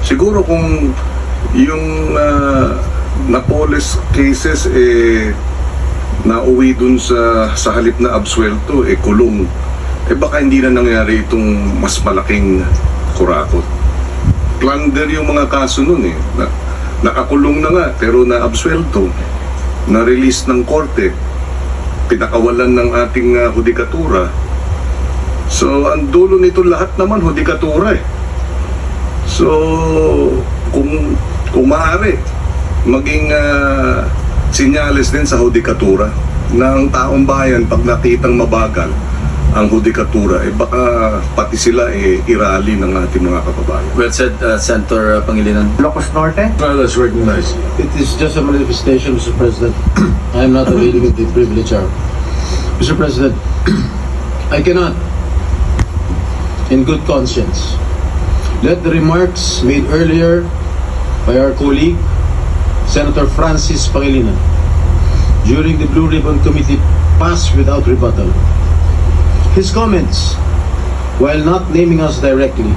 Siguro kung yung Napoles cases nauwi dun sa halip na absuelto kulong, baka hindi na nangyari itong mas malaking kurakot. Plunder yung mga kaso nun nakakulong na nga pero na-absuelto, na-release ng korte, pinakawalan ng ating hudikatura. So ang dulo nito lahat naman hudikatura So kung maaari maging sinyales din sa hudikatura ng taong bayan pag nakitang mabagal ang hudikatura, baka pati sila irali ng ating mga kababayan. Well said, Senator Pangilinan. Ilocos Norte. Well, let's recognize. It is just a manifestation, Mr. President. I am not availing of the privilege hour. Mr. President, I cannot, in good conscience, let the remarks made earlier by our colleague, Senator Francis Pangilinan, during the Blue Ribbon Committee pass without rebuttal. His comments, while not naming us directly,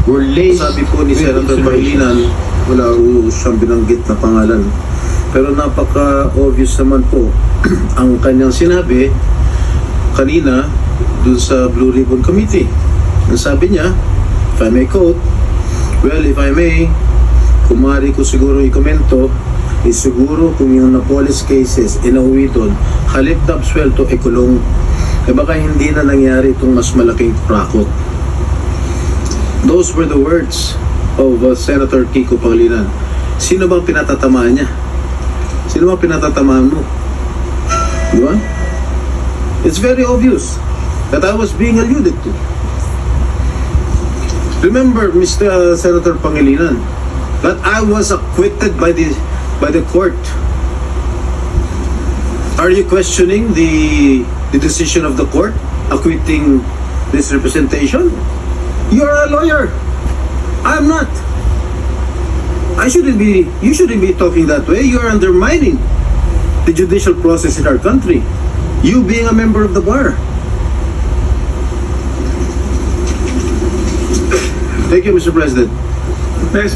were laced Sabi po ni with Senator Pangilinan, wala po siyang binanggit na pangalan. Pero napaka-obvious naman po ang kanyang sinabi kanina dun sa Blue Ribbon Committee. Ang sabi niya, if I may quote, well, if I may, kung maaari ko siguro i-komento, siguro kung yung Napoles cases inauwi doon, halip na absuelto, kulong, baka hindi na nangyari itong mas malaking kurakot. Those were the words of Senator Kiko Pangilinan. Sino bang pinatatamaan niya? Sino bang pinatatamaan mo? Di ba? It's very obvious that I was being alluded to. Remember, Mr. Senator Pangilinan, that I was acquitted by the court. Are you questioning the decision of the court acquitting this representation? You're a lawyer. I'm not. You shouldn't be talking that way. You are undermining the judicial process in our country. You being a member of the bar. Thank you, Mr. President. Next,